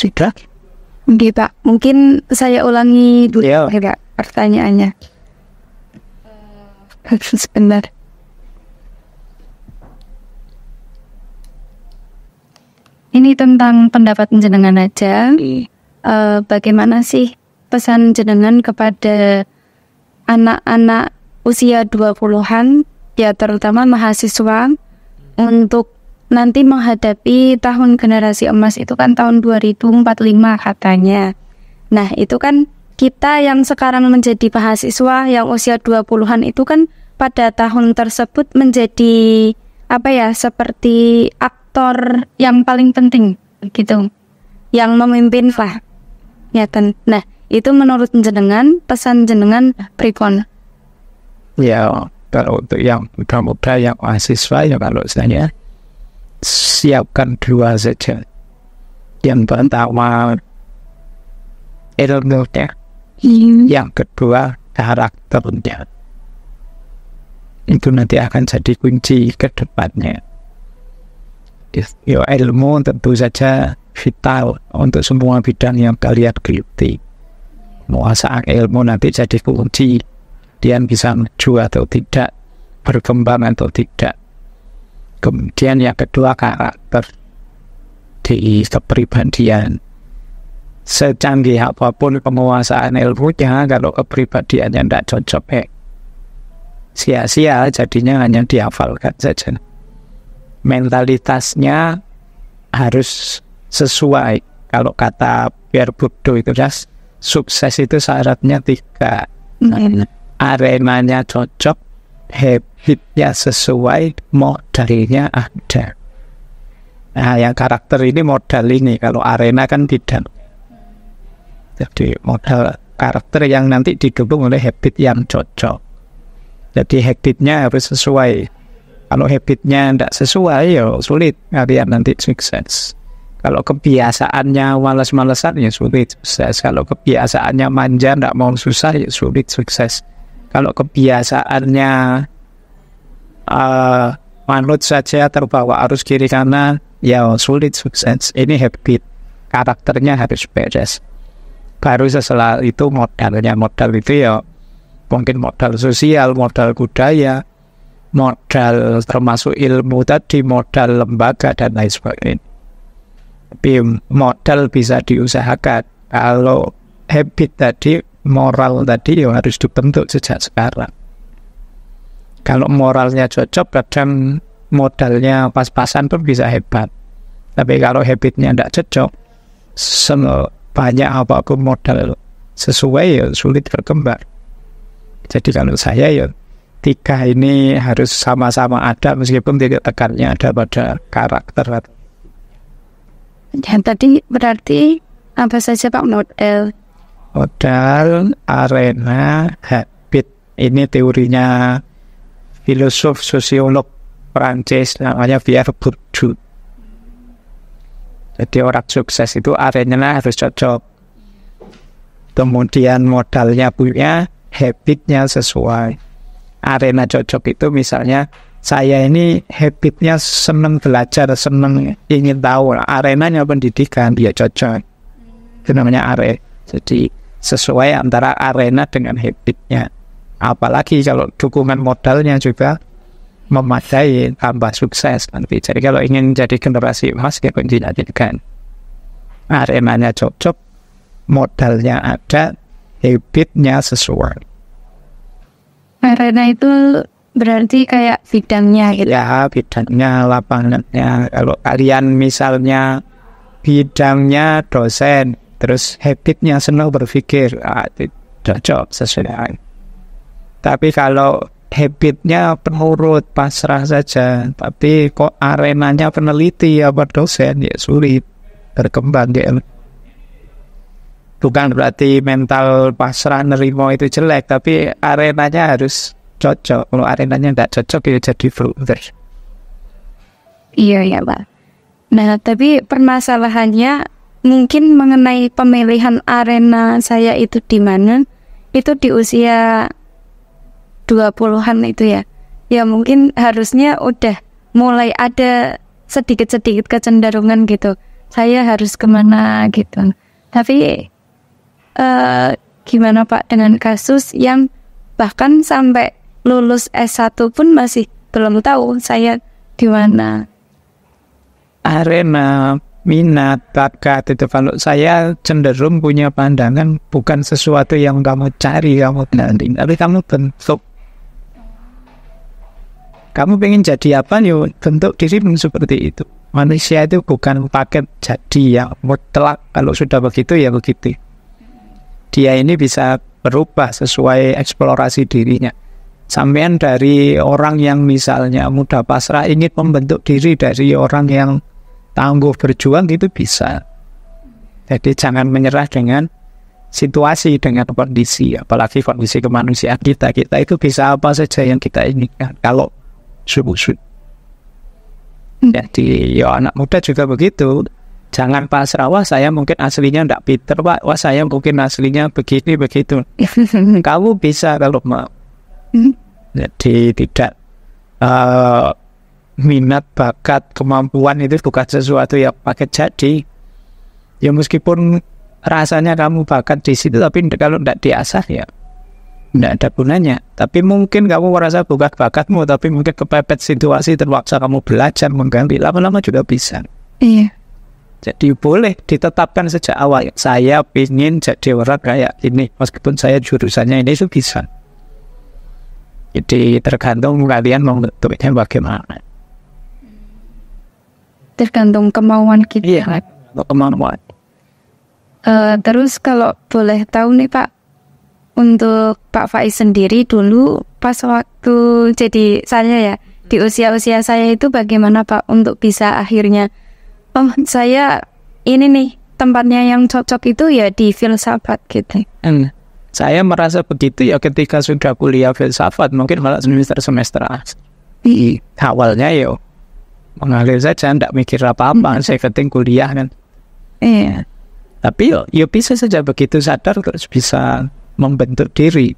Sudah? Oke Pak, mungkin saya ulangi dulu Ya. Pak pertanyaannya. Sebentar. Ini tentang pendapat jenengan aja. Bagaimana sih pesan jenengan kepada anak-anak usia 20-an, ya terutama mahasiswa, untuk nanti menghadapi tahun generasi emas itu kan tahun 2045 katanya. Nah itu kan kita yang sekarang menjadi mahasiswa yang usia 20-an itu kan pada tahun tersebut menjadi seperti aktor yang paling penting gitu, yang memimpin lah ya kan. Nah itu menurut jenengan, pesan jenengan pripun? Ya, kalau untuk yang muda-muda, yang mahasiswa, ya kalau saya siapkan dua saja. Yang pertama ilmunya, yang kedua karakternya. Itu nanti akan jadi kunci ke depannya. Ya, ilmu tentu saja vital untuk semua bidang yang kalian geluti. Menguasai ilmu nanti jadi kunci dia bisa maju atau tidak, berkembang atau tidak. Kemudian yang kedua karakter di kepribadian. Secanggih apapun penguasaan ilmunya, kalau kepribadiannya tidak cocok, sia-sia, jadinya hanya dihafalkan saja. Mentalitasnya harus sesuai. Kalau kata Pierre Bourdieu itu, sukses itu syaratnya 3. Arenanya cocok, habitnya sesuai, modalnya ada. Nah, yang karakter ini modal ini, kalau arena kan tidak. Jadi modal karakter yang nanti didukung oleh habit yang cocok. Jadi habitnya harus sesuai. Kalau habitnya tidak sesuai, ya sulit kalian nanti sukses. Kalau kebiasaannya malas-malasan, ya sulit sukses. Kalau kebiasaannya manja, tidak mau susah, ya sulit sukses. Kalau kebiasaannya manut saja, terbawa arus kiri kanan, ya sulit sukses. Ini habit, karakternya harus beres. Baru setelah itu modalnya, modal itu ya mungkin modal sosial, modal budaya, modal termasuk ilmu tadi, modal lembaga dan lain sebagainya. Tapi modal bisa diusahakan. Kalau habit tadi, moral tadi ya harus dibentuk sejak sekarang. Kalau moralnya cocok, kadang modalnya pas-pasan pun bisa hebat. Tapi kalau habitnya tidak cocok, banyak apapun modal sesuai, ya sulit berkembang. Jadi kalau saya, ya 3 ini harus sama-sama ada, meskipun tidak tekannya ada pada karakter. Dan tadi berarti apa saja Pak model? Modal, arena, habit. Ini teorinya filosof sosiolog Prancis namanya Pierre Bourdieu. Jadi orang sukses itu arenanya harus cocok. Kemudian modalnya punya, habitnya sesuai. Arena cocok itu misalnya saya ini habitnya senang belajar, senang ingin tahu. Arenanya pendidikan, dia cocok. Itu namanya arena. Jadi sesuai antara arena dengan habitnya. Apalagi kalau dukungan modalnya juga memadai, tambah sukses nanti. Jadi kalau ingin jadi generasi emas, ya pendidikan. Arenanya cocok, modalnya ada, habitnya sesuai. Arena itu berarti kayak bidangnya gitu. Ya, bidangnya, lapangannya. Kalau kalian misalnya bidangnya dosen, terus habitnya senang berpikir, itu cocok, sesuai. Tapi kalau habitnya penurut, pasrah saja, tapi kok arenanya peneliti apa dosen, ya sulit berkembang dia. Bukan berarti mental pasrah nerimo itu jelek, tapi arenanya harus cocok. Kalau arenanya tidak cocok, ya jadi blunder. Iya Pak. Nah tapi permasalahannya mungkin mengenai pemilihan arena saya itu di mana, itu di usia 20-an itu ya. Ya mungkin harusnya udah mulai ada sedikit-sedikit kecenderungan gitu. saya harus kemana gitu. Tapi gimana Pak dengan kasus yang bahkan sampai lulus S1 pun masih belum tahu saya di mana? Arena minat, bakat itu kalau saya cenderung punya pandangan bukan sesuatu yang kamu cari, kamu cari, tapi kamu bentuk. Kamu pengen jadi apa, yuk bentuk dirimu seperti itu. Manusia itu bukan paket jadi yang mutlak, kalau sudah begitu ya begitu. Dia ini bisa berubah sesuai eksplorasi dirinya. Sampean dari orang yang misalnya mudah pasrah ingin membentuk diri dari orang yang tangguh berjuang, itu bisa. Jadi jangan menyerah dengan situasi, dengan kondisi, apalagi kondisi kemanusiaan kita. Kita itu bisa apa saja yang kita inginkan kalau sungguh-sungguh. Jadi ya anak muda juga begitu. Jangan pasrah, wah saya mungkin aslinya tidak pinter Pak, wah saya mungkin aslinya begini begitu. Kamu bisa kalau mau. Jadi tidak minat, bakat, kemampuan itu bukan sesuatu yang pakai jadi. Ya meskipun rasanya kamu bakat di situ, tapi kalau tidak diasah ya tidak ada gunanya. Tapi mungkin kamu merasa bukan bakatmu, tapi mungkin kepepet situasi terpaksa kamu belajar mengganti, lama-lama juga bisa. Iya. Jadi boleh ditetapkan sejak awal, saya ingin jadi orang kayak ini, meskipun saya jurusannya ini, itu bisa. Jadi tergantung kalian mau bentuknya bagaimana. Tergantung kemauan kita. Iya, kemauan. Terus kalau boleh tahu nih Pak, untuk Pak Faiz sendiri dulu pas waktu jadi saya ya, di usia-usia saya itu bagaimana Pak untuk bisa akhirnya, oh saya ini nih tempatnya yang cocok itu ya di filsafat gitu. Saya merasa begitu ya ketika sudah kuliah filsafat, mungkin malah semester awalnya ya mengalir saja, tidak mikir apa-apa, saya penting kuliah kan. Iya. Tapi ya bisa saja begitu sadar terus bisa membentuk diri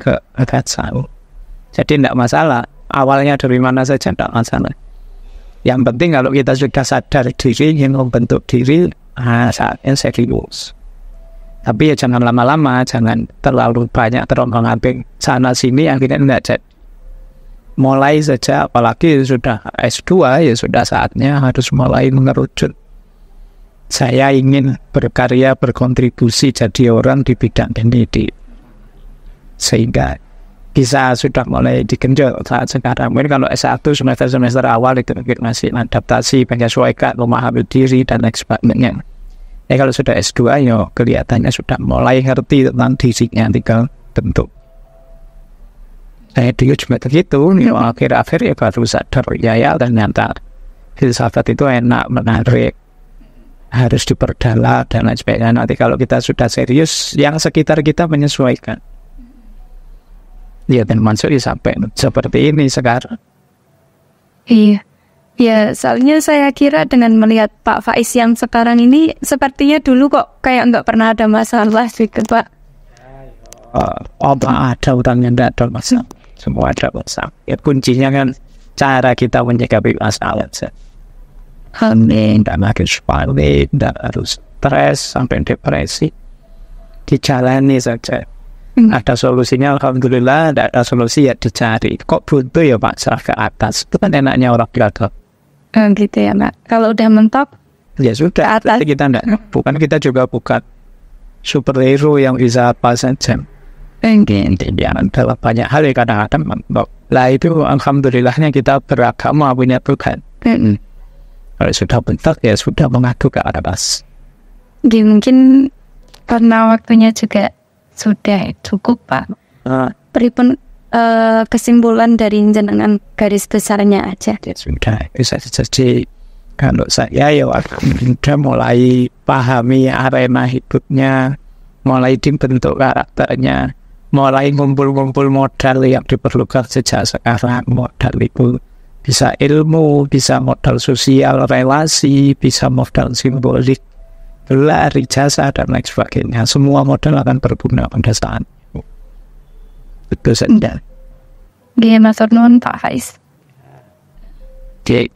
ke tahu. Jadi tidak masalah, awalnya dari mana saja tidak masalah. Yang penting kalau kita sudah sadar diri, ingin membentuk diri, saatnya serius. Tapi ya jangan lama-lama, jangan terlalu banyak terombang-ambing sana sini, akhirnya tidak jadi. Mulai saja, apalagi sudah S2 ya sudah saatnya harus mulai mengerucut. Saya ingin berkarya, berkontribusi jadi orang di bidang ini, sehingga bisa sudah mulai digenjot saat sekarang. Mungkin kalau S1 semester awal itu mungkin masih adaptasi, menyesuaikan, memahami diri dan lain sebagainya. Kalau sudah S2 ya kelihatannya sudah mulai ngerti tentang dirinya, tinggal bentuk. Saya dulu juga begitu, akhir-akhir ya baru sadar, ya ternyata filsafat itu enak, menarik, harus diperdalam dan lain sebagainya. Nanti kalau kita sudah serius, yang sekitar kita menyesuaikan. Ya dan masuk ya sampai seperti ini sekarang. Iya. Ya, soalnya saya kira dengan melihat Pak Faiz yang sekarang ini, sepertinya dulu kok kayak nggak pernah ada masalah gitu Pak. Ada utangnya, tidak ada masalah. Semua ada masalah. Ya kuncinya kan cara kita menyikapi masalah. Tidak harus panik, tidak harus stres sampai depresi. Dijalani saja. Ada solusinya, alhamdulillah. Tidak ada solusi ya dicari. Kok buntu ya Pak, serah ke atas. Itu kan enaknya orang gagal. Gitu ya Pak. Kalau udah mentok ya sudah. Kita enggak, kita juga bukan superhero yang bisa apa saja. Ya, dalam banyak hal ya kadang-kadang mentok. Lah itu alhamdulillahnya kita beragama punya Tuhan. Kalau sudah bentuk ya sudah mengadu ke atas. Mungkin karena waktunya juga sudah cukup Pak. Beripun kesimpulan dari jenengan garis besarnya aja. Ya sudah, bisa jadi kalau saya ya sudah mulai pahami arena hidupnya, mulai dibentuk karakternya, mulai ngumpul-ngumpul modal yang diperlukan sejak sekarang. Modal itu bisa ilmu, bisa modal sosial, relasi, bisa modal simbolik, gelar, ijazah, dan lain sebagainya. Semua modal akan berguna pada saat itu. Betul saja. Gimana Mas Ornon Pak Faiz? Oke.